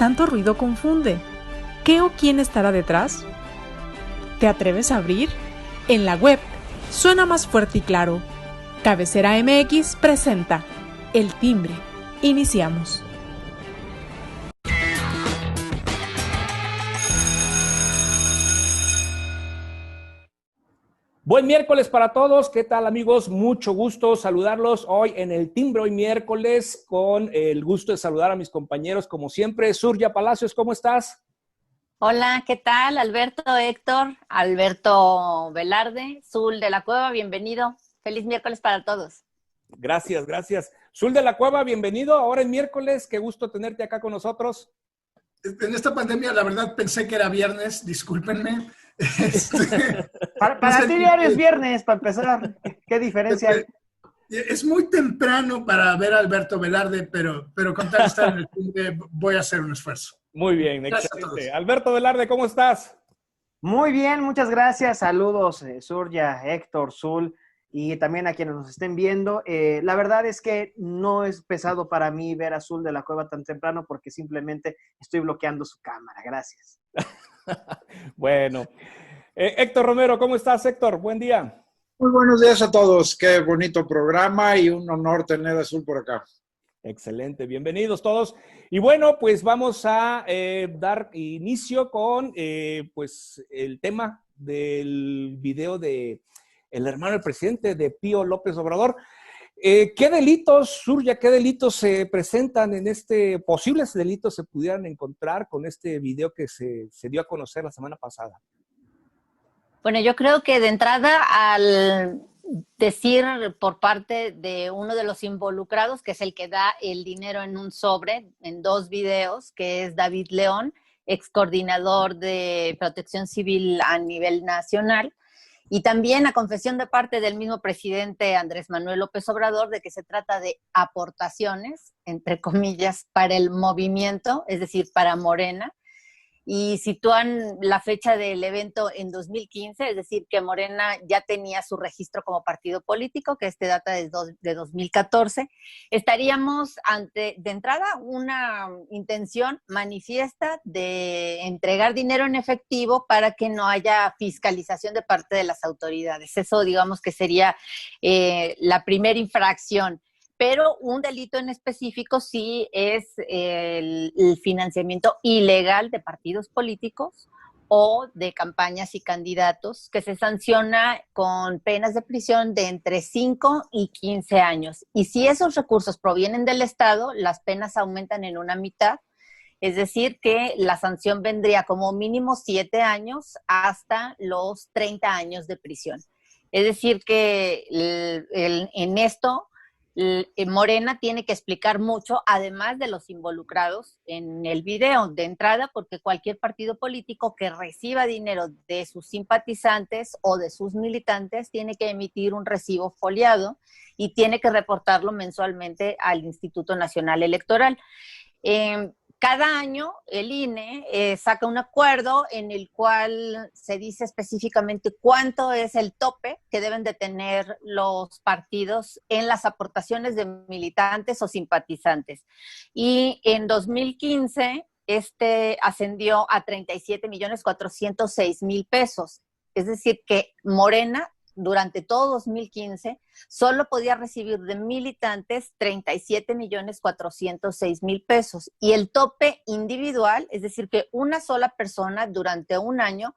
tanto ruido confunde. ¿Qué o quién estará detrás? ¿Te atreves a abrir? En la web suena más fuerte y claro. Cabecera MX presenta El Timbre. Iniciamos. Buen miércoles para todos. ¿Qué tal, amigos? Mucho gusto saludarlos hoy en El Timbre, hoy miércoles, con el gusto de saludar a mis compañeros como siempre. Surya Palacios, ¿cómo estás? Hola, ¿qué tal? Alberto, Héctor, Alberto Velarde, Zul de la Cueva, bienvenido. Feliz miércoles para todos. Gracias, gracias. Zul de la Cueva, bienvenido. Ahora es miércoles, qué gusto tenerte acá con nosotros. En esta pandemia, la verdad, pensé que era viernes, discúlpenme. Para ti diario es viernes, para empezar. ¿Qué diferencia hay? Es muy temprano para ver a Alberto Velarde, pero con tal de estar en el Timbre, voy a hacer un esfuerzo. Muy bien, excelente. Alberto Velarde, ¿cómo estás? Muy bien, muchas gracias. Saludos, Surya, Héctor, Zul, y también a quienes nos estén viendo. La verdad es que no es pesado para mí ver a Zul de la Cueva tan temprano porque simplemente estoy bloqueando su cámara. Gracias. Bueno. Héctor Romero, ¿cómo estás, Héctor? Buen día. Muy buenos días a todos. Qué bonito programa y un honor tener a Zul por acá. Excelente, bienvenidos todos. Y bueno, pues vamos a dar inicio con pues el tema del video de el hermano del presidente, de Pío López Obrador. ¿Qué delitos, Surya, qué delitos se presentan en posibles delitos se pudieran encontrar con este video que se dio a conocer la semana pasada? Bueno, yo creo que de entrada, al decir por parte de uno de los involucrados, que es el que da el dinero en un sobre, en dos videos, que es David León, ex coordinador de Protección Civil a nivel nacional, y también a confesión de parte del mismo presidente Andrés Manuel López Obrador de que se trata de aportaciones, entre comillas, para el movimiento, es decir, para Morena, y sitúan la fecha del evento en 2015, es decir, que Morena ya tenía su registro como partido político, que data de 2014. Estaríamos ante, de entrada, una intención manifiesta de entregar dinero en efectivo para que no haya fiscalización de parte de las autoridades. Eso, digamos, que sería la primera infracción. Pero un delito en específico sí es el financiamiento ilegal de partidos políticos o de campañas y candidatos, que se sanciona con penas de prisión de entre 5 y 15 años. Y si esos recursos provienen del Estado, las penas aumentan en una mitad, es decir, que la sanción vendría como mínimo 7 años hasta los 30 años de prisión. Es decir, que en esto Morena tiene que explicar mucho, además de los involucrados en el video, de entrada, porque cualquier partido político que reciba dinero de sus simpatizantes o de sus militantes tiene que emitir un recibo foliado y tiene que reportarlo mensualmente al Instituto Nacional Electoral. Cada año el INE saca un acuerdo en el cual se dice específicamente cuánto es el tope que deben de tener los partidos en las aportaciones de militantes o simpatizantes. Y en 2015 ascendió a 37.406.000 pesos. Es decir, que Morena durante todo 2015 solo podía recibir de militantes 37.406.000 pesos, y el tope individual, es decir, que una sola persona durante un año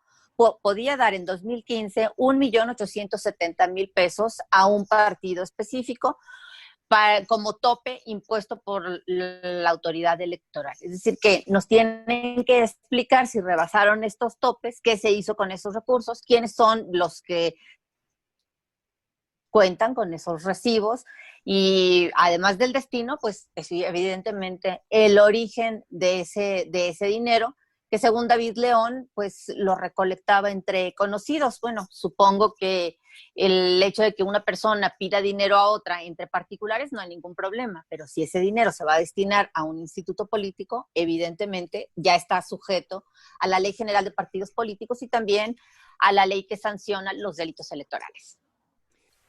podía dar en 2015 1.870.000 pesos a un partido específico como tope impuesto por la autoridad electoral. Es decir, que nos tienen que explicar si rebasaron estos topes, qué se hizo con esos recursos, quiénes son los que cuentan con esos recibos, y además del destino, pues evidentemente el origen de ese dinero, que según David León, pues lo recolectaba entre conocidos. Bueno, supongo que el hecho de que una persona pida dinero a otra entre particulares no hay ningún problema, pero si ese dinero se va a destinar a un instituto político, evidentemente ya está sujeto a la Ley General de Partidos Políticos y también a la ley que sanciona los delitos electorales.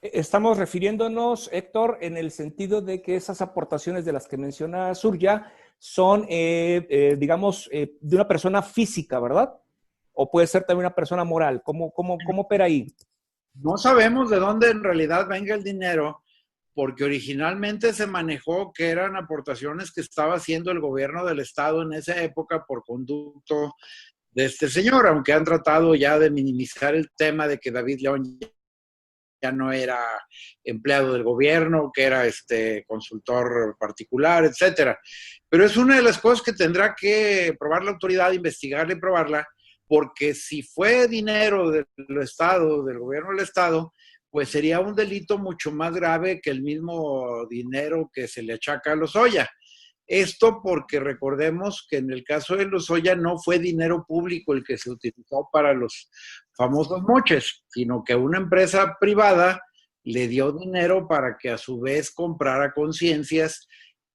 Estamos refiriéndonos, Héctor, en el sentido de que esas aportaciones de las que menciona Surya son, digamos, de una persona física, ¿verdad? O puede ser también una persona moral. ¿Cómo opera ahí? No sabemos de dónde en realidad venga el dinero, porque originalmente se manejó que eran aportaciones que estaba haciendo el gobierno del estado en esa época por conducto de este señor, aunque han tratado ya de minimizar el tema de que David León ya no era empleado del gobierno, que era consultor particular, etcétera. Pero es una de las cosas que tendrá que probar la autoridad, investigarla y probarla, porque si fue dinero del Estado, del gobierno del Estado, pues sería un delito mucho más grave que el mismo dinero que se le achaca a Lozoya. Esto porque recordemos que en el caso de Lozoya no fue dinero público el que se utilizó para los famosos moches, sino que una empresa privada le dio dinero para que a su vez comprara conciencias,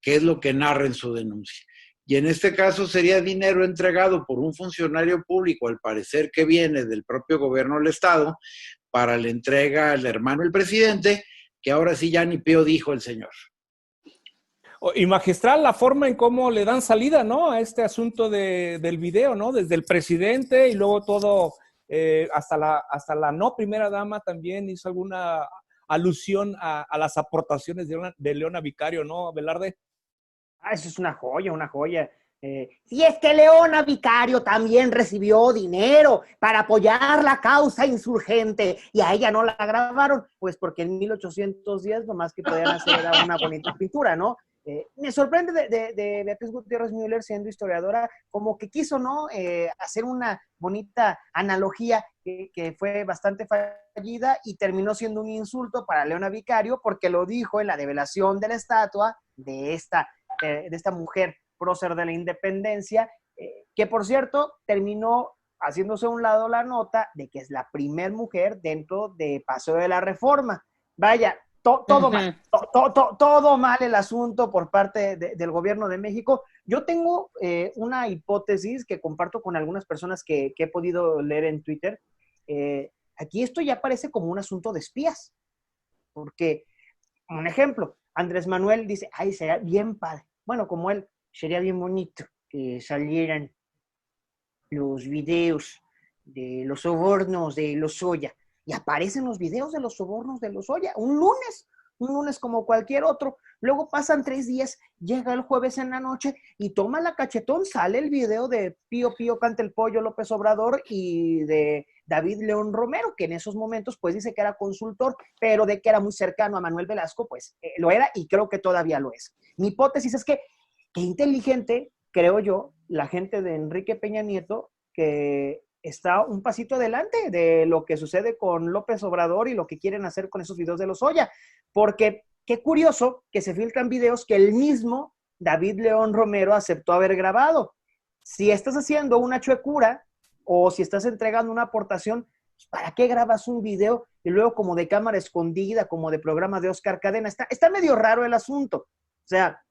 que es lo que narra en su denuncia. Y en este caso sería dinero entregado por un funcionario público, al parecer que viene del propio gobierno del Estado, para la entrega al hermano del presidente, que ahora sí ya ni pío dijo el señor. Y magistral la forma en cómo le dan salida, ¿no? A este asunto del video, ¿no? Desde el presidente y luego todo, hasta la no primera dama también hizo alguna alusión a las aportaciones de Leona Vicario, ¿no, Velarde? Eso es una joya, una joya. Si es que Leona Vicario también recibió dinero para apoyar la causa insurgente y a ella no la grabaron, pues porque en 1810 nomás que podían hacer era una bonita pintura, ¿no? Me sorprende de Beatriz Gutiérrez Müller, siendo historiadora, como que quiso, ¿no? Hacer una bonita analogía que fue bastante fallida y terminó siendo un insulto para Leona Vicario porque lo dijo en la develación de la estatua de esta mujer prócer de la independencia, que por cierto terminó haciéndose a un lado la nota de que es la primer mujer dentro de Paseo de la Reforma. Vaya, todo mal, todo mal el asunto por parte del gobierno de México. Yo tengo una hipótesis que comparto con algunas personas que he podido leer en Twitter. Aquí esto ya parece como un asunto de espías, porque, un ejemplo, Andrés Manuel dice, ay, sería bien padre. Bueno, como él, sería bien bonito que salieran los videos de los sobornos de Lozoya. Y aparecen los videos de los sobornos de Lozoya, un lunes como cualquier otro. Luego pasan 3 días, llega el jueves en la noche y toma la cachetón, sale el video de Pío Pío canta el pollo López Obrador y de David León Romero, que en esos momentos pues dice que era consultor, pero de que era muy cercano a Manuel Velasco, pues lo era y creo que todavía lo es. Mi hipótesis es que qué inteligente, creo yo, la gente de Enrique Peña Nieto, que está un pasito adelante de lo que sucede con López Obrador y lo que quieren hacer con esos videos de Lozoya, porque qué curioso que se filtran videos que el mismo David León Romero aceptó haber grabado. Si estás haciendo una chuecura o si estás entregando una aportación, ¿para qué grabas un video y luego como de cámara escondida, como de programa de Oscar Cadena? Está medio raro el asunto. O sea,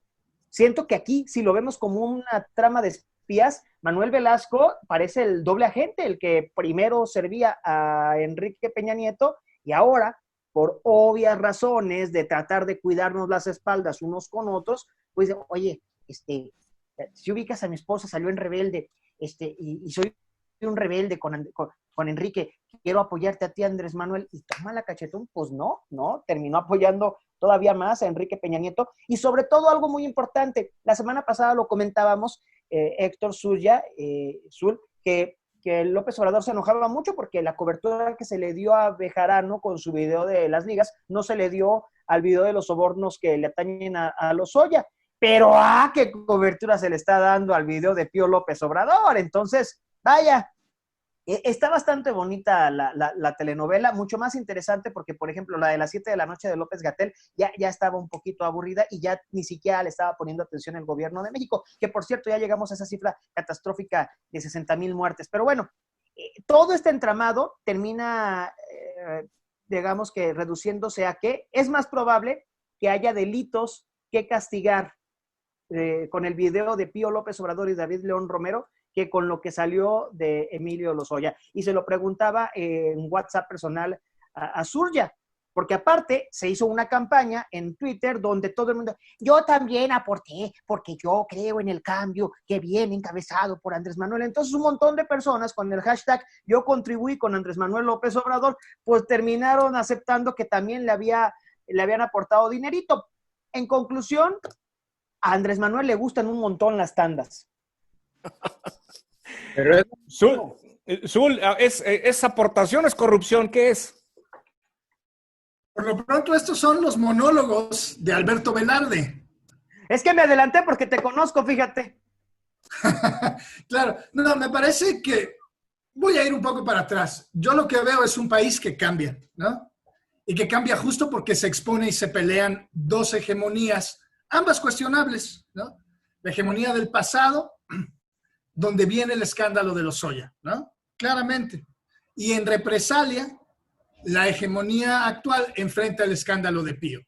siento que aquí, si lo vemos como una trama de espías, Manuel Velasco parece el doble agente, el que primero servía a Enrique Peña Nieto y ahora, por obvias razones de tratar de cuidarnos las espaldas unos con otros, pues, oye, si ubicas a mi esposa, salió en Rebelde, y soy un rebelde con Enrique, quiero apoyarte a ti, Andrés Manuel, y toma la cachetón, pues no, terminó apoyando todavía más a Enrique Peña Nieto, y sobre todo algo muy importante, la semana pasada lo comentábamos, Héctor Zul, que López Obrador se enojaba mucho porque la cobertura que se le dio a Bejarano con su video de las ligas no se le dio al video de los sobornos que le atañen a Lozoya, pero qué cobertura se le está dando al video de Pío López Obrador. Entonces, vaya, está bastante bonita la telenovela, mucho más interesante porque, por ejemplo, la de las 7 de la noche de López-Gatell ya estaba un poquito aburrida y ya ni siquiera le estaba poniendo atención el gobierno de México, que por cierto ya llegamos a esa cifra catastrófica de 60,000 muertes. Pero bueno, todo este entramado termina, digamos que reduciéndose a que es más probable que haya delitos que castigar con el video de Pío López Obrador y David León Romero que con lo que salió de Emilio Lozoya. Y se lo preguntaba en WhatsApp personal a Zurya, porque aparte se hizo una campaña en Twitter donde todo el mundo, yo también aporté, porque yo creo en el cambio que viene encabezado por Andrés Manuel. Entonces un montón de personas con el hashtag yo contribuí con Andrés Manuel López Obrador, pues terminaron aceptando que también le habían aportado dinerito. En conclusión, a Andrés Manuel le gustan un montón las tandas. Pero Zul, ¿es aportación, es corrupción? ¿Qué es? Por lo pronto, estos son los monólogos de Alberto Velarde. Es que me adelanté porque te conozco, fíjate. Claro, no, me parece que voy a ir un poco para atrás. Yo lo que veo es un país que cambia, ¿no? Y que cambia justo porque se expone y se pelean dos hegemonías, ambas cuestionables, ¿no? La hegemonía del pasado, donde viene el escándalo de Lozoya, ¿no? Claramente. Y en represalia, la hegemonía actual enfrenta el escándalo de Pío.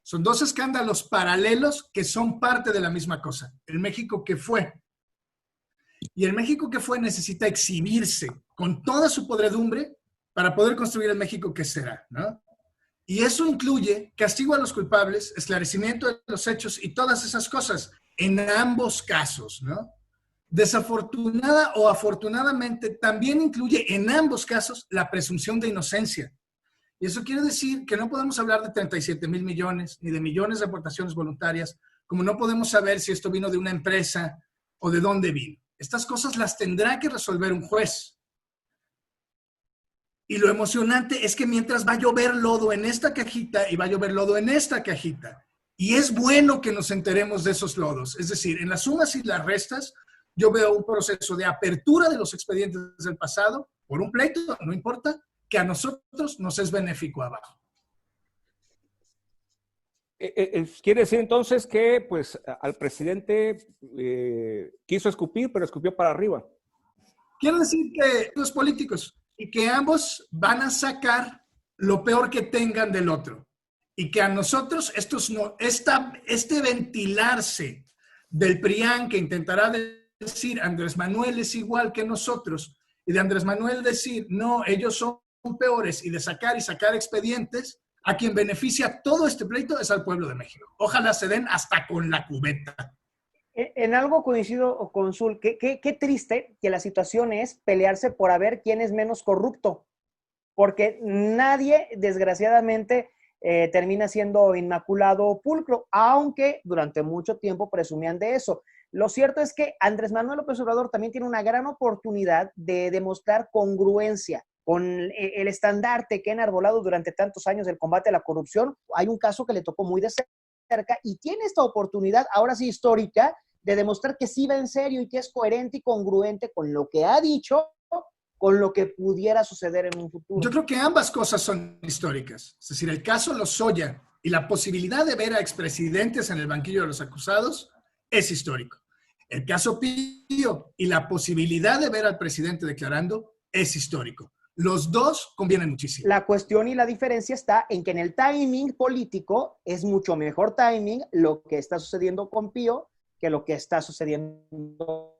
Son dos escándalos paralelos que son parte de la misma cosa. El México que fue. Y el México que fue necesita exhibirse con toda su podredumbre para poder construir el México que será, ¿no? Y eso incluye castigo a los culpables, esclarecimiento de los hechos y todas esas cosas en ambos casos, ¿no? Desafortunada o afortunadamente también incluye en ambos casos la presunción de inocencia. Y eso quiere decir que no podemos hablar de 37,000 millones ni de millones de aportaciones voluntarias, como no podemos saber si esto vino de una empresa o de dónde vino. Estas cosas las tendrá que resolver un juez. Y lo emocionante es que mientras va a llover lodo en esta cajita y va a llover lodo en esta cajita, y es bueno que nos enteremos de esos lodos. Es decir, en las sumas y las restas, yo veo un proceso de apertura de los expedientes del pasado por un pleito, no importa, que a nosotros nos es benéfico abajo. Quiere decir entonces que pues al presidente quiso escupir, pero escupió para arriba. Quiero decir que los políticos y que ambos van a sacar lo peor que tengan del otro. Y que a nosotros este ventilarse del PRIAN que intentará decir Andrés Manuel es igual que nosotros y de Andrés Manuel decir no, ellos son peores y de sacar expedientes, a quien beneficia todo este pleito es al pueblo de México. Ojalá se den hasta con la cubeta. En algo coincido con Zul, qué triste que la situación es pelearse por a ver quién es menos corrupto, porque nadie, desgraciadamente, termina siendo inmaculado o pulcro, aunque durante mucho tiempo presumían de eso. Lo cierto es que Andrés Manuel López Obrador también tiene una gran oportunidad de demostrar congruencia con el estandarte que ha enarbolado durante tantos años del combate a la corrupción. Hay un caso que le tocó muy de cerca y tiene esta oportunidad, ahora sí histórica, de demostrar que sí va en serio y que es coherente y congruente con lo que ha dicho, con lo que pudiera suceder en un futuro. Yo creo que ambas cosas son históricas. Es decir, el caso Lozoya y la posibilidad de ver a expresidentes en el banquillo de los acusados es histórico. El caso Pío y la posibilidad de ver al presidente declarando es histórico. Los dos convienen muchísimo. La cuestión y la diferencia está en que en el timing político es mucho mejor timing lo que está sucediendo con Pío que lo que está sucediendo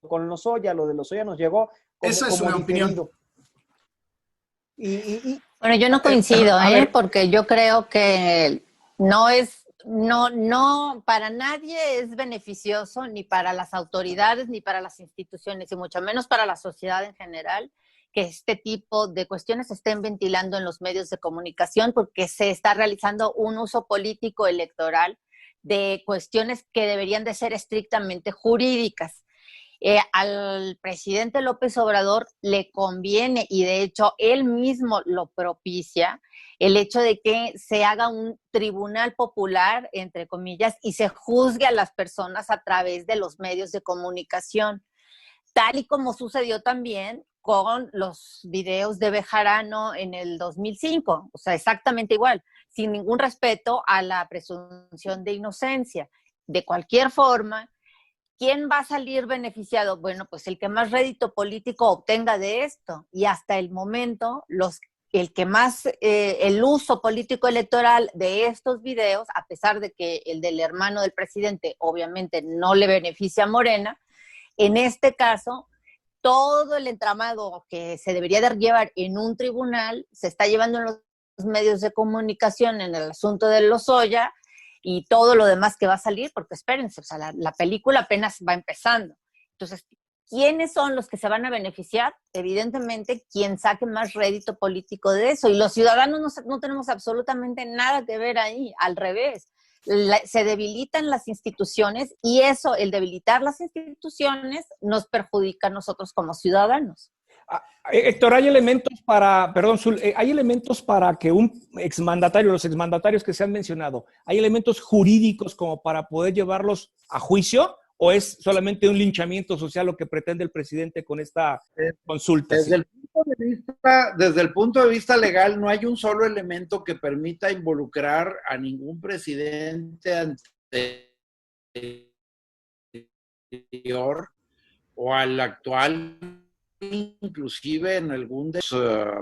con Lozoya. Lo de Lozoya nos llegó esa es una opinión. Bueno, yo no coincido, porque yo creo que no, para nadie es beneficioso, ni para las autoridades, ni para las instituciones, y mucho menos para la sociedad en general, que este tipo de cuestiones se estén ventilando en los medios de comunicación, porque se está realizando un uso político electoral de cuestiones que deberían de ser estrictamente jurídicas. Al presidente López Obrador le conviene, y de hecho él mismo lo propicia, el hecho de que se haga un tribunal popular, entre comillas, y se juzgue a las personas a través de los medios de comunicación, tal y como sucedió también con los videos de Bejarano en el 2005, o sea, exactamente igual, sin ningún respeto a la presunción de inocencia. De cualquier forma, ¿quién va a salir beneficiado? Bueno, pues el que más rédito político obtenga de esto. Y hasta el momento, el que más, el uso político electoral de estos videos, a pesar de que el del hermano del presidente obviamente no le beneficia a Morena, en este caso, todo el entramado que se debería de llevar en un tribunal se está llevando en los medios de comunicación en el asunto de Lozoya y todo lo demás que va a salir, porque espérense, o sea, la película apenas va empezando. Entonces, ¿quiénes son los que se van a beneficiar? Evidentemente, quien saque más rédito político de eso. Y los ciudadanos no tenemos absolutamente nada que ver ahí, al revés. Se debilitan las instituciones y eso, el debilitar las instituciones, nos perjudica a nosotros como ciudadanos. Héctor, hay elementos para, perdón, Zul, hay elementos para que un exmandatario, los exmandatarios que se han mencionado, ¿hay elementos jurídicos como para poder llevarlos a juicio? ¿O es solamente un linchamiento social lo que pretende el presidente con esta consulta? Desde el punto de vista legal, no hay un solo elemento que permita involucrar a ningún presidente anterior o al actual, inclusive en algún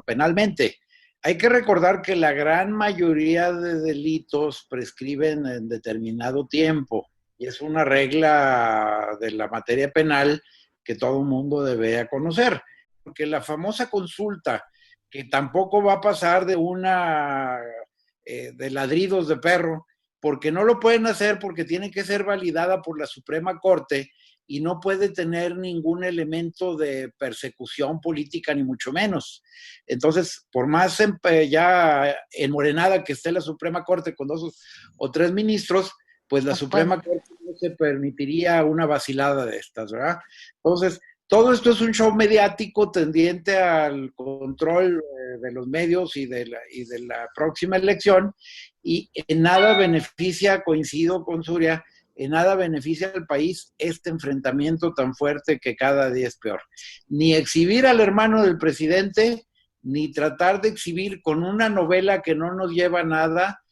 penalmente. Hay que recordar que la gran mayoría de delitos prescriben en determinado tiempo. Y es una regla de la materia penal que todo el mundo debe conocer. Porque la famosa consulta, que tampoco va a pasar de de ladridos de perro, porque no lo pueden hacer porque tiene que ser validada por la Suprema Corte y no puede tener ningún elemento de persecución política, ni mucho menos. Entonces, por más ya enmorenada que esté la Suprema Corte con 2 o 3 ministros, pues la Suprema Corte no se permitiría una vacilada de estas, ¿verdad? Entonces, todo esto es un show mediático tendiente al control de los medios y de la próxima elección, y en nada beneficia, coincido con Surya, en nada beneficia al país este enfrentamiento tan fuerte que cada día es peor. Ni exhibir al hermano del presidente, ni tratar de exhibir con una novela que no nos lleva a nada,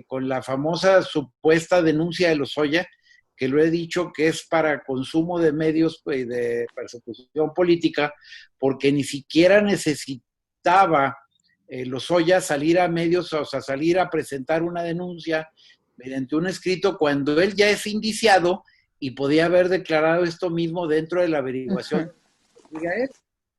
con la famosa supuesta denuncia de Lozoya, que lo he dicho que es para consumo de medios y de persecución política, porque ni siquiera necesitaba Lozoya salir a medios, o sea, salir a presentar una denuncia mediante un escrito cuando él ya es indiciado y podía haber declarado esto mismo dentro de la averiguación.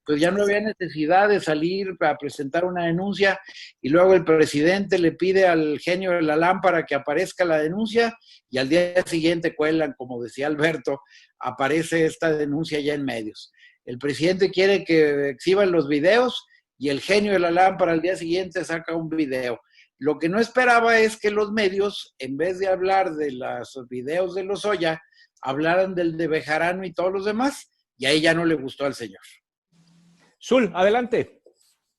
Pues ya no había necesidad de salir a presentar una denuncia y luego el presidente le pide al genio de la lámpara que aparezca la denuncia y al día siguiente cuelan, como decía Alberto, aparece esta denuncia ya en medios. El presidente quiere que exhiban los videos y el genio de la lámpara al día siguiente saca un video. Lo que no esperaba es que los medios, en vez de hablar de los videos de Lozoya, hablaran del de Bejarano y todos los demás, y a ella no le gustó al señor. Zul, adelante.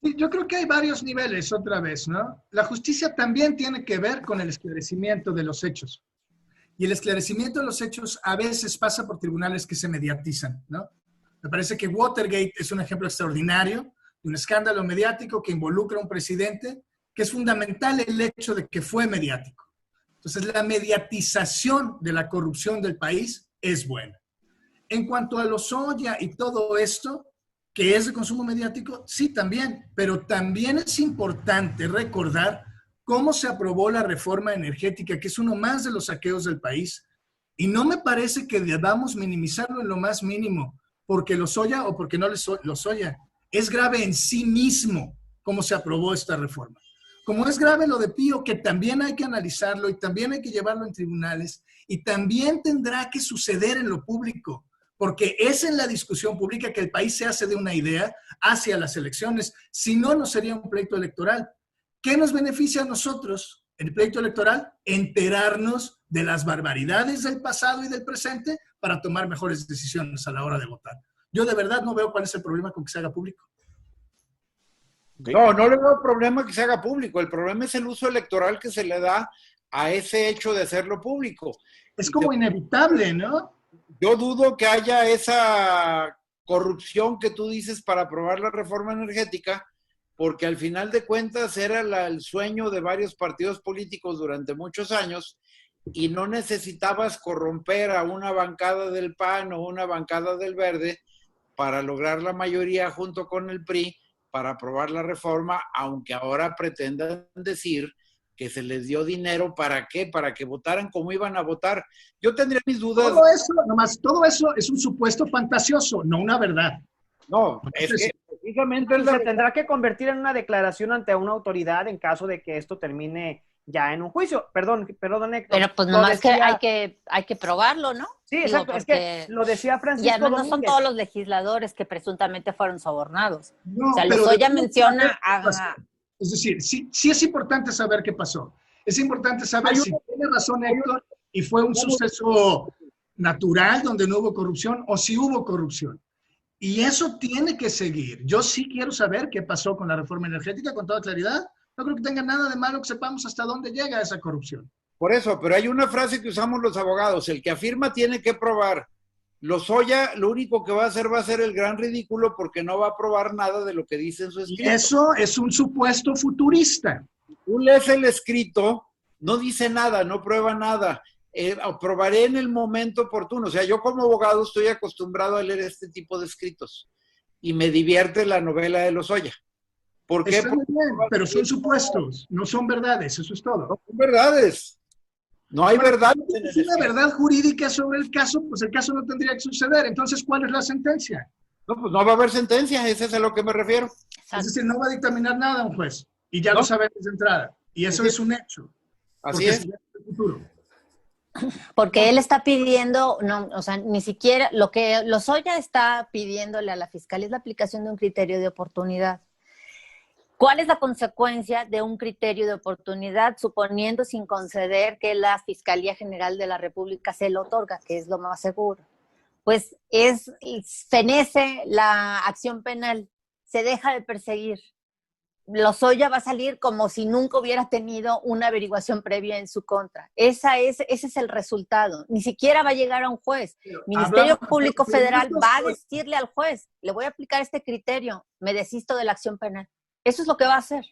Yo creo que hay varios niveles otra vez, ¿no? La justicia también tiene que ver con el esclarecimiento de los hechos. Y el esclarecimiento de los hechos a veces pasa por tribunales que se mediatizan, ¿no? Me parece que Watergate es un ejemplo extraordinario de un escándalo mediático que involucra a un presidente, que es fundamental el hecho de que fue mediático. Entonces, la mediatización de la corrupción del país es buena. En cuanto a Lozoya y todo esto, que es de consumo mediático, sí, también, pero también es importante recordar cómo se aprobó la reforma energética, que es uno más de los saqueos del país, y no me parece que debamos minimizarlo en lo más mínimo, porque Lozoya o porque no Lozoya, es grave en sí mismo cómo se aprobó esta reforma. Como es grave lo de Pío, que también hay que analizarlo y también hay que llevarlo en tribunales, y también tendrá que suceder en lo público, porque es en la discusión pública que el país se hace de una idea hacia las elecciones. Si no, no sería un pleito electoral. ¿Qué nos beneficia a nosotros en el pleito electoral? Enterarnos de las barbaridades del pasado y del presente para tomar mejores decisiones a la hora de votar. Yo de verdad no veo cuál es el problema con que se haga público. No le veo problema que se haga público. El problema es el uso electoral que se le da a ese hecho de hacerlo público. Es como inevitable, ¿no? Yo dudo que haya esa corrupción que tú dices para aprobar la reforma energética, porque al final de cuentas era el sueño de varios partidos políticos durante muchos años y no necesitabas corromper a una bancada del PAN o una bancada del Verde para lograr la mayoría junto con el PRI para aprobar la reforma, aunque ahora pretendan decir que se les dio dinero, ¿para qué? Para que votaran como iban a votar. Yo tendría mis dudas. Todo eso es un supuesto fantasioso, no una verdad. No, es que Precisamente Y se tendrá que convertir en una declaración ante una autoridad en caso de que esto termine ya en un juicio. Perdón, Héctor. Pero pues nomás que hay que probarlo, ¿no? Sí, Digo, exacto. Es que lo decía y Francisco además no son Domínguez. todos los legisladores que presuntamente fueron sobornados. No, O sea, pero Lozoya debemos menciona saber qué pasó. Es decir, sí es importante saber qué pasó. Es importante saber si tiene razón Héctor y fue un suceso natural donde no hubo corrupción o si hubo corrupción. Y eso tiene que seguir. Yo sí quiero saber qué pasó con la reforma energética con toda claridad. No creo que tenga nada de malo que sepamos hasta dónde llega esa corrupción. Por eso, pero hay una frase que usamos los abogados, el que afirma tiene que probar. Lozoya lo único que va a ser el gran ridículo porque no va a probar nada de lo que dice en su Y escrito. eso es un supuesto futurista. Tú lees el escrito, no dice nada, no prueba nada. Probaré en el momento oportuno. O sea, yo como abogado estoy acostumbrado a leer este tipo de escritos y me divierte la novela de Lozoya. ¿Por qué? Está muy bien, pero son supuestos, no son verdades, eso es todo. No son verdades. No hay verdad. Si es una verdad jurídica sobre el caso, pues el caso no tendría que suceder. Entonces, ¿cuál es la sentencia? No, pues no va a haber sentencia, ese es a lo que me refiero. Es decir, no va a dictaminar nada un juez. Y ya No. lo sabemos de entrada. Y eso es un hecho. Así es. Se ve en el futuro. porque él está pidiendo, no, o sea, ni siquiera lo que Lozoya está pidiéndole a la fiscalía es la aplicación de un criterio de oportunidad. ¿Cuál es la consecuencia de un criterio de oportunidad, suponiendo sin conceder que la Fiscalía General de la República se lo otorga, que es lo más seguro? Pues fenece la acción penal, se deja de perseguir. Lozoya va a salir como si nunca hubiera tenido una averiguación previa en su contra. Ese es el resultado. Ni siquiera va a llegar a un juez. Ministerio Público Federal va a decirle al juez, le voy a aplicar este criterio, me desisto de la acción penal. Eso es lo que va a hacer.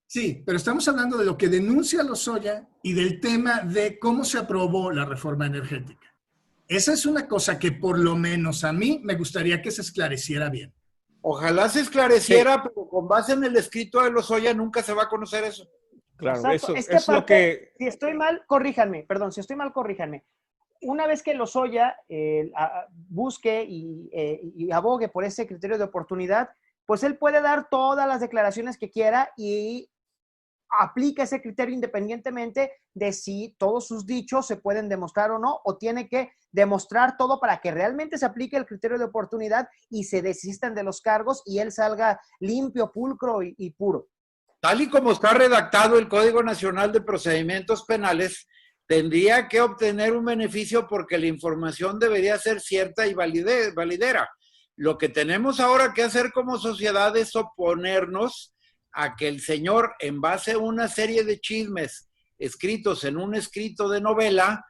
Sí, pero estamos hablando de lo que denuncia Lozoya y del tema de cómo se aprobó la reforma energética. Esa es una cosa que por lo menos a mí me gustaría que se esclareciera bien. Ojalá se esclareciera, pero con base en el escrito de Lozoya nunca se va a conocer eso. Claro, Exacto. eso Es que es lo que... Si estoy mal, corríjanme. Perdón, si estoy mal, corríjanme. Una vez que Lozoya busque y abogue por ese criterio de oportunidad, pues él puede dar todas las declaraciones que quiera y aplica ese criterio independientemente de si todos sus dichos se pueden demostrar o no, o tiene que demostrar todo para que realmente se aplique el criterio de oportunidad y se desistan de los cargos y él salga limpio, pulcro y puro. Tal y como está redactado el Código Nacional de Procedimientos Penales, tendría que obtener un beneficio porque la información debería ser cierta y validera. Lo que tenemos ahora que hacer como sociedad es oponernos a que el señor, en base a una serie de chismes escritos en un escrito de novela,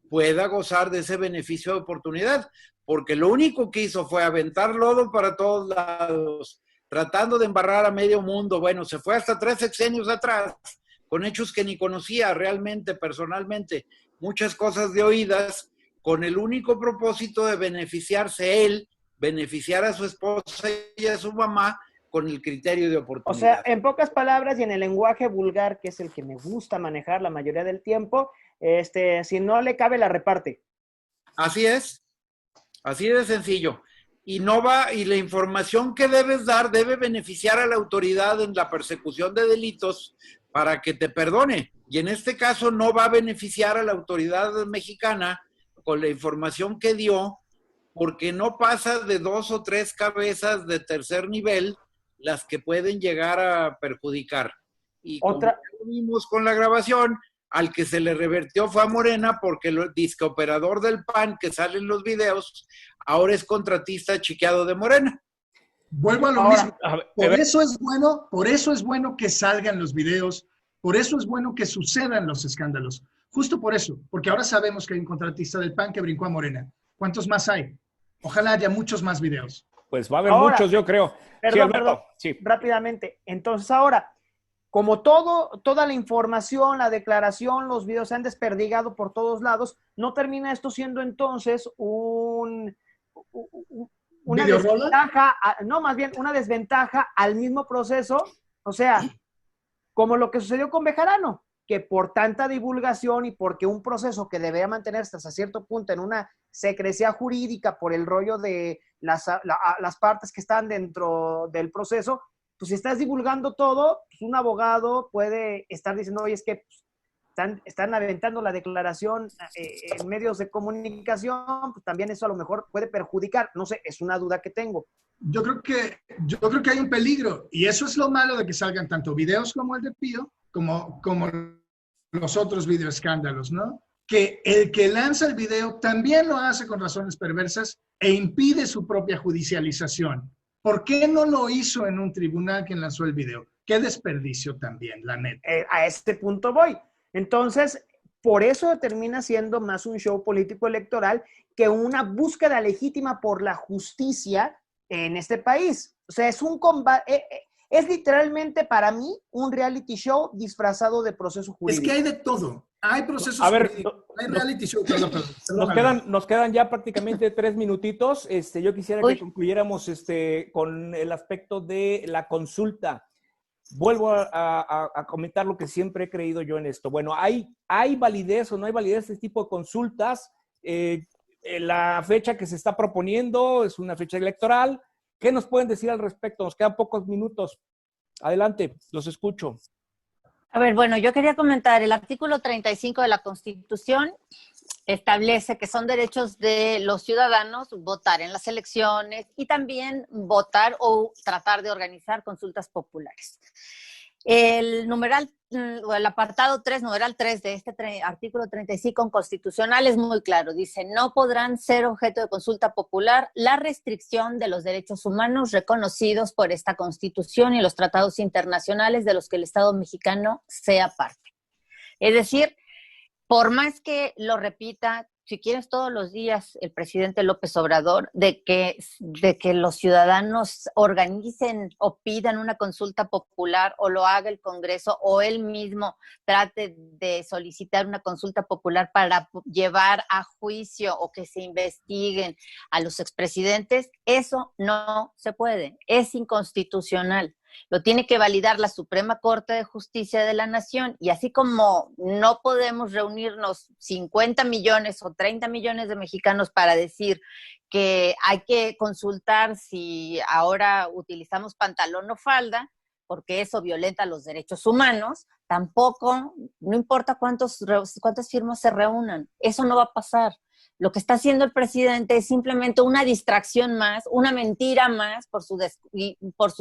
pueda gozar de ese beneficio de oportunidad, porque lo único que hizo fue aventar lodo para todos lados, tratando de embarrar a medio mundo. Bueno, se fue hasta 3 sexenios atrás, con hechos que ni conocía realmente, personalmente, muchas cosas de oídas, con el único propósito de beneficiarse él, beneficiar a su esposa y a su mamá con el criterio de oportunidad. O sea, en pocas palabras y en el lenguaje vulgar, que es el que me gusta manejar la mayoría del tiempo, si no le cabe, la reparte. Así es, así de sencillo. Y la información que debes dar debe beneficiar a la autoridad en la persecución de delitos para que te perdone. Y en este caso no va a beneficiar a la autoridad mexicana con la información que dio, porque no pasa de 2 o 3 cabezas de tercer nivel las que pueden llegar a perjudicar. Y como ya lo vimos con la grabación, al que se le revertió fue a Morena, porque el disque operador del PAN que sale en los videos ahora es contratista chiqueado de Morena. Vuelvo a lo mismo. Por eso es bueno que salgan los videos, por eso es bueno que sucedan los escándalos. Justo por eso, porque ahora sabemos que hay un contratista del PAN que brincó a Morena. ¿Cuántos más hay? Ojalá haya muchos más videos. Pues va a haber muchos, yo creo. Perdón, sí. Rápidamente. Entonces ahora, como toda la información, la declaración, los videos se han desperdigado por todos lados, ¿no termina esto siendo entonces una desventaja, no, más bien una desventaja al mismo proceso? O sea, como lo que sucedió con Bejarano, que por tanta divulgación y porque un proceso que debería mantenerse hasta cierto punto en una secrecía jurídica por el rollo de las partes que están dentro del proceso, pues si estás divulgando todo, pues un abogado puede estar diciendo, oye, es que están aventando la declaración en medios de comunicación, pues también eso a lo mejor puede perjudicar. No sé, es una duda que tengo. Yo creo que hay un peligro, y eso es lo malo de que salgan tanto videos como el de Pío, como los otros videoescándalos, ¿no? Que el que lanza el video también lo hace con razones perversas e impide su propia judicialización. ¿Por qué no lo hizo en un tribunal quien lanzó el video? Qué desperdicio también, la neta. A este punto voy. Entonces, por eso termina siendo más un show político electoral que una búsqueda legítima por la justicia en este país. O sea, es un combate, es literalmente para mí un reality show disfrazado de proceso jurídico. Es que hay de todo. Hay procesos jurídicos, hay reality show. Nos quedan ya prácticamente 3 minutitos. Yo quisiera que concluyéramos con el aspecto de la consulta. Vuelvo a comentar lo que siempre he creído yo en esto. Bueno, ¿hay validez o no hay validez de este tipo de consultas? La fecha que se está proponiendo es una fecha electoral. ¿Qué nos pueden decir al respecto? Nos quedan pocos minutos. Adelante, los escucho. A ver, bueno, yo quería comentar, el artículo 35 de la Constitución establece que son derechos de los ciudadanos votar en las elecciones y también votar o tratar de organizar consultas populares. El apartado 3, numeral 3 de este artículo 35 constitucional es muy claro. Dice, no podrán ser objeto de consulta popular la restricción de los derechos humanos reconocidos por esta Constitución y los tratados internacionales de los que el Estado mexicano sea parte. Es decir, por más que lo repita, si quieres todos los días el presidente López Obrador, de que los ciudadanos organicen o pidan una consulta popular o lo haga el Congreso o él mismo trate de solicitar una consulta popular para llevar a juicio o que se investiguen a los expresidentes, eso no se puede, es inconstitucional. Lo tiene que validar la Suprema Corte de Justicia de la Nación, y así como no podemos reunirnos 50 millones o 30 millones de mexicanos para decir que hay que consultar si ahora utilizamos pantalón o falda, porque eso violenta los derechos humanos, tampoco, no importa cuántas firmas se reúnan, eso no va a pasar. Lo que está haciendo el presidente es simplemente una distracción más, una mentira más por su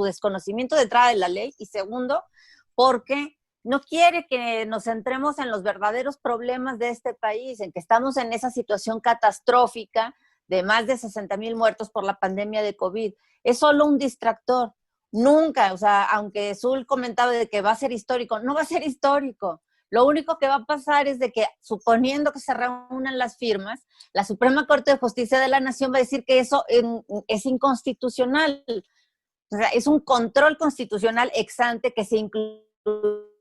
desconocimiento de entrada de la ley, y segundo, porque no quiere que nos centremos en los verdaderos problemas de este país, en que estamos en esa situación catastrófica de más de 60,000 muertos por la pandemia de COVID. Es solo un distractor. Nunca, o sea, aunque Zul comentaba de que va a ser histórico, no va a ser histórico. Lo único que va a pasar es de que, suponiendo que se reúnan las firmas, la Suprema Corte de Justicia de la Nación va a decir que eso es inconstitucional. O sea, es un control constitucional ex ante que se incluyó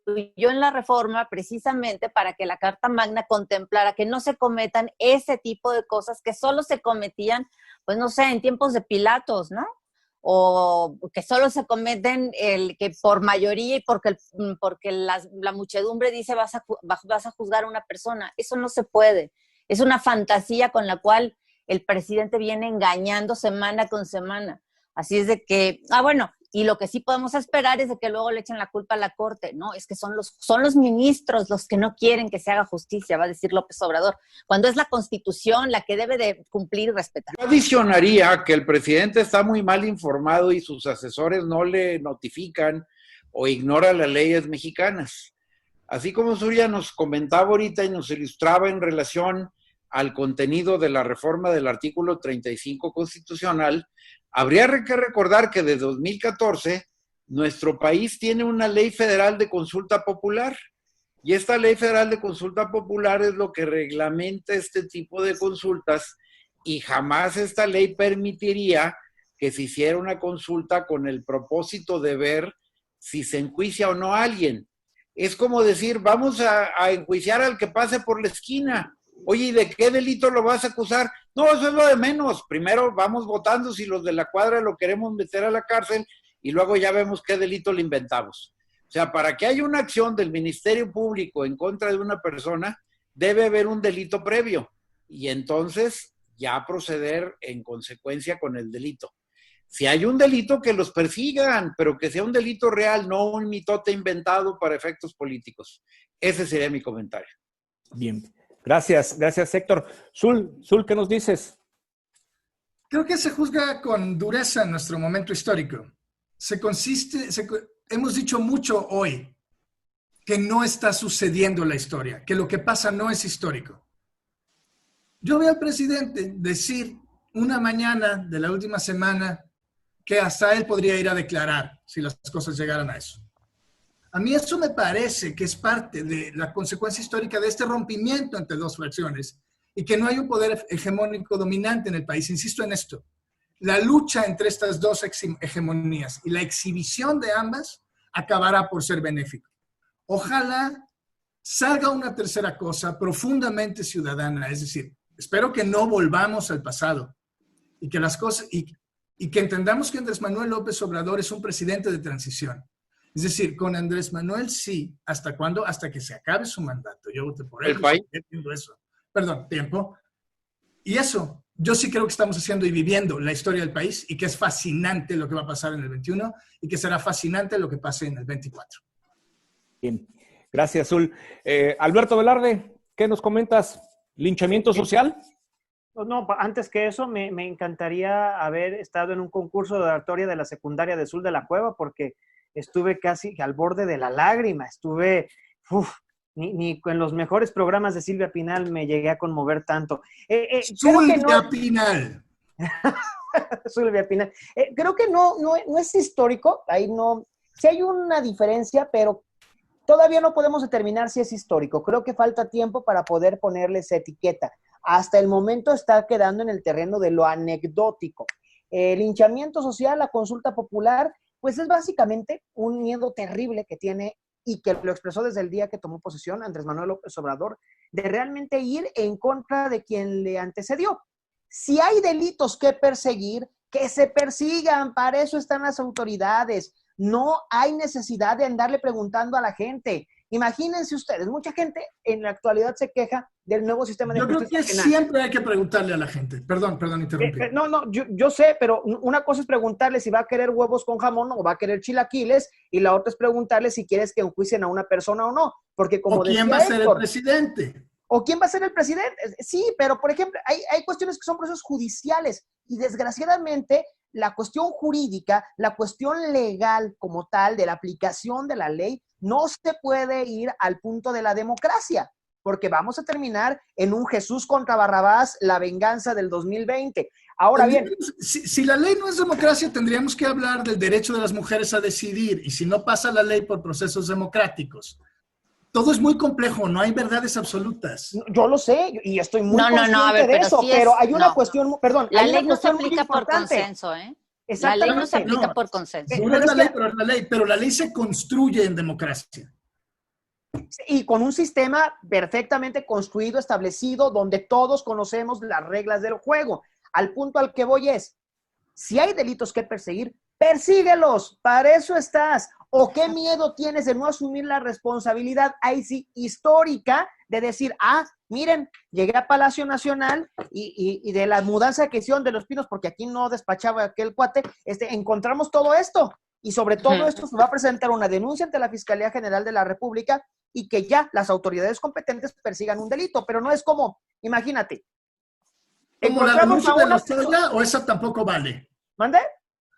en la reforma precisamente para que la Carta Magna contemplara que no se cometan ese tipo de cosas que solo se cometían, pues no sé, en tiempos de Pilatos, ¿no? O que solo se cometen que por mayoría y porque la muchedumbre dice vas a juzgar a una persona. Eso no se puede. Es una fantasía con la cual el presidente viene engañando semana con semana. Así es de que, bueno, y lo que sí podemos esperar es de que luego le echen la culpa a la Corte. No, es que son los ministros los que no quieren que se haga justicia, va a decir López Obrador, cuando es la Constitución la que debe de cumplir y respetar. Yo adicionaría que el presidente está muy mal informado y sus asesores no le notifican o ignora las leyes mexicanas. Así como Surya nos comentaba ahorita y nos ilustraba en relación al contenido de la reforma del artículo 35 constitucional, habría que recordar que desde 2014 nuestro país tiene una ley federal de consulta popular, y esta ley federal de consulta popular es lo que reglamenta este tipo de consultas, y jamás esta ley permitiría que se hiciera una consulta con el propósito de ver si se enjuicia o no a alguien. Es como decir, vamos a enjuiciar al que pase por la esquina. Oye, ¿y de qué delito lo vas a acusar? No, eso es lo de menos. Primero vamos votando si los de la cuadra lo queremos meter a la cárcel y luego ya vemos qué delito le inventamos. O sea, para que haya una acción del Ministerio Público en contra de una persona, debe haber un delito previo. Y entonces ya proceder en consecuencia con el delito. Si hay un delito, que los persigan, pero que sea un delito real, no un mitote inventado para efectos políticos. Ese sería mi comentario. Bien, gracias Héctor. Zul, ¿qué nos dices? Creo que se juzga con dureza en nuestro momento histórico. Hemos dicho mucho hoy que no está sucediendo la historia, que lo que pasa no es histórico. Yo veo al presidente decir una mañana de la última semana que hasta él podría ir a declarar si las cosas llegaran a eso. A mí eso me parece que es parte de la consecuencia histórica de este rompimiento entre dos fracciones y que no hay un poder hegemónico dominante en el país. Insisto en esto. La lucha entre estas dos hegemonías y la exhibición de ambas acabará por ser benéfico. Ojalá salga una tercera cosa profundamente ciudadana, es decir, espero que no volvamos al pasado y que las cosas y que entendamos que Andrés Manuel López Obrador es un presidente de transición. Es decir, con Andrés Manuel sí, ¿hasta cuándo? Hasta que se acabe su mandato. Yo voté por él. El país. Eso. Perdón, tiempo. Y eso, yo sí creo que estamos haciendo y viviendo la historia del país y que es fascinante lo que va a pasar en el 21 y que será fascinante lo que pase en el 24. Bien, gracias, Zul. Alberto Velarde, ¿qué nos comentas? ¿Linchamiento social? No, antes que eso, me encantaría haber estado en un concurso de oratoria de la secundaria de Zul de la Cueva, porque estuve casi al borde de la lágrima. Ni en los mejores programas de Silvia Pinal me llegué a conmover tanto. Silvia Pinal. Silvia Pinal. Creo que no es histórico. Ahí no. Sí hay una diferencia, pero todavía no podemos determinar si es histórico. Creo que falta tiempo para poder ponerle esa etiqueta. Hasta el momento está quedando en el terreno de lo anecdótico. El linchamiento social, la consulta popular, pues es básicamente un miedo terrible que tiene y que lo expresó desde el día que tomó posesión Andrés Manuel López Obrador, de realmente ir en contra de quien le antecedió. Si hay delitos que perseguir, que se persigan, para eso están las autoridades. No hay necesidad de andarle preguntando a la gente. Imagínense ustedes, mucha gente en la actualidad se queja del nuevo sistema de justicia penal. Yo creo que siempre hay que preguntarle a la gente. Perdón, interrumpí. Yo sé, pero una cosa es preguntarle si va a querer huevos con jamón o va a querer chilaquiles, y la otra es preguntarle si quieres que enjuicien a una persona o no. Porque como decía ¿quién va a ser el presidente? ¿O quién va a ser el presidente? Sí, pero por ejemplo, hay cuestiones que son procesos judiciales y desgraciadamente la cuestión jurídica, la cuestión legal como tal de la aplicación de la ley, no se puede ir al punto de la democracia, porque vamos a terminar en un Jesús contra Barrabás, la venganza del 2020. Ahora bien, si la ley no es democracia, tendríamos que hablar del derecho de las mujeres a decidir, y si no pasa la ley por procesos democráticos. Todo es muy complejo, no hay verdades absolutas. Yo lo sé, y estoy muy consciente de eso, pero hay una cuestión, perdón. La ley no se aplica por consenso, ¿eh? La ley no se aplica por consenso. No es la ley, pero es la ley. Pero la ley se construye en democracia. Y con un sistema perfectamente construido, establecido, donde todos conocemos las reglas del juego. Al punto al que voy es, si hay delitos que perseguir, persíguelos, para eso estás. ¿O qué miedo tienes de no asumir la responsabilidad, ahí sí, histórica, de decir, miren, llegué a Palacio Nacional y de la mudanza que hicieron de Los Pinos, porque aquí no despachaba aquel cuate, encontramos todo esto. Y sobre todo esto se va a presentar una denuncia ante la Fiscalía General de la República y que ya las autoridades competentes persigan un delito. Pero no es como, imagínate. ¿Como la denuncia de Lozoya o esa tampoco vale? ¿Mande?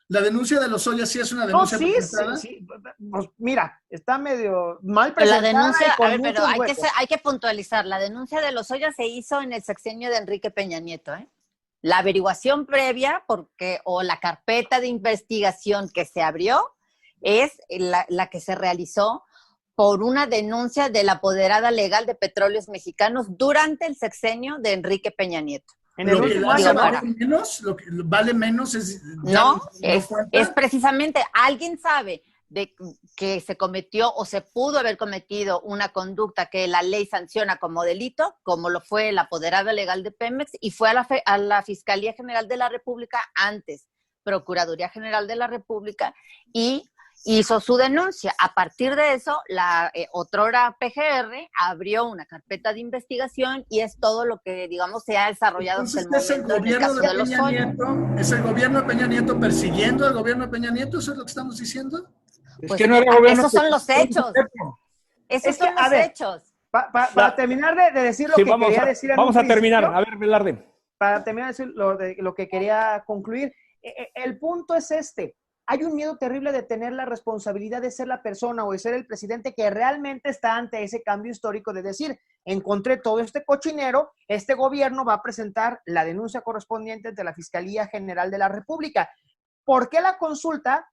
¿La denuncia de Lozoya sí es una denuncia presentada? Sí. Pues mira, está medio mal presentada. La denuncia, pero hay que puntualizar. La denuncia de Lozoya se hizo en el sexenio de Enrique Peña Nieto, ¿eh? La averiguación previa, o la carpeta de investigación que se abrió, es la que se realizó por una denuncia de la apoderada legal de Petróleos Mexicanos durante el sexenio de Enrique Peña Nieto. Lo que vale menos es... No, es precisamente, alguien sabe de que se cometió o se pudo haber cometido una conducta que la ley sanciona como delito, como lo fue la apoderada legal de Pemex, y fue a la Fiscalía General de la República antes, Procuraduría General de la República, y hizo su denuncia. A partir de eso, la otrora PGR abrió una carpeta de investigación y es todo lo que, digamos, se ha desarrollado hasta el Entonces, momento en el caso de Lozoya. ¿Es el gobierno de Peña Nieto persiguiendo al gobierno de Peña Nieto? ¿Eso es lo que estamos diciendo? Es Pues, que no era gobierno. esos son los hechos. Esos Es que, son a los ver, hechos. Para terminar de decir lo Sí, que quería decir en un vamos a terminar. principio, A ver, Velarde. para terminar de decir lo que quería concluir, el punto es este. Hay un miedo terrible de tener la responsabilidad de ser la persona o de ser el presidente que realmente está ante ese cambio histórico de decir, encontré todo este cochinero, este gobierno va a presentar la denuncia correspondiente ante la Fiscalía General de la República. ¿Por qué la consulta?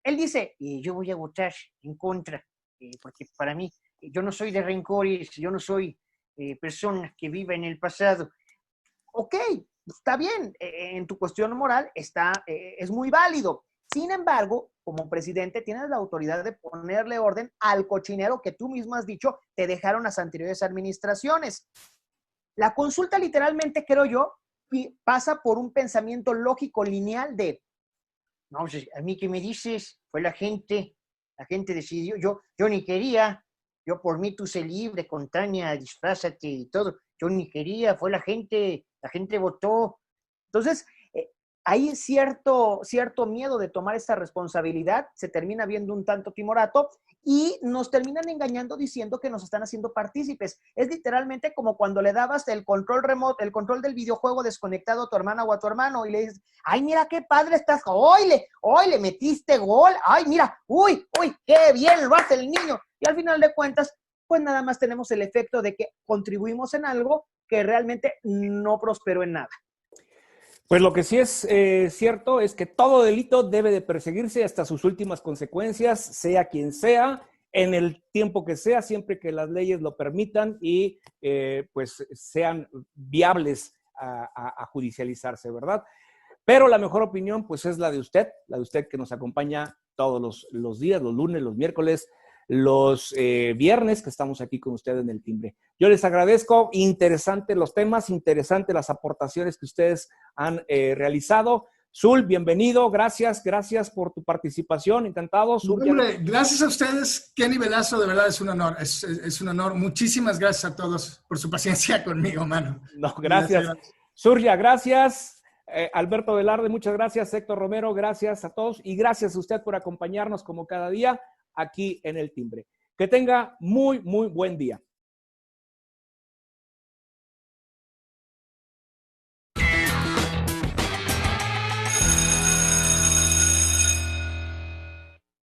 Él dice, yo voy a votar en contra, porque para mí, yo no soy de rencores, yo no soy persona que viva en el pasado. Ok, está bien, en tu cuestión moral es muy válido. Sin embargo, como presidente tienes la autoridad de ponerle orden al cochinero que tú mismo has dicho te dejaron las anteriores administraciones. La consulta literalmente, creo yo, pasa por un pensamiento lógico lineal de, no, pues, a mí que me dices, fue la gente decidió, yo ni quería, yo por mí tú sé libre, con Tania, disfrázate y todo, yo ni quería, fue la gente votó. Entonces, hay cierto miedo de tomar esa responsabilidad, se termina viendo un tanto timorato y nos terminan engañando diciendo que nos están haciendo partícipes. Es literalmente como cuando le dabas el control remoto, el control del videojuego desconectado a tu hermana o a tu hermano y le dices, ay, mira qué padre estás, hoy le metiste gol, ay, mira, uy, qué bien lo hace el niño. Y al final de cuentas, pues nada más tenemos el efecto de que contribuimos en algo que realmente no prosperó en nada. Pues lo que sí es cierto es que todo delito debe de perseguirse hasta sus últimas consecuencias, sea quien sea, en el tiempo que sea, siempre que las leyes lo permitan y pues sean viables a judicializarse, ¿verdad? Pero la mejor opinión pues es la de usted que nos acompaña todos los días, los lunes, los miércoles, los viernes que estamos aquí con usted en el Timbre. Yo les agradezco, interesante los temas, interesante las aportaciones que ustedes han realizado. Zul, bienvenido, gracias por tu participación, encantado. Zul, hombre, gracias a ustedes, Kenny Velasco, de verdad es un honor, es un honor. Muchísimas gracias a todos por su paciencia conmigo, mano. No, gracias. Surya, gracias. Alberto Velarde, muchas gracias. Héctor Romero, gracias a todos y gracias a usted por acompañarnos como cada día aquí en el Timbre. Que tenga muy buen día.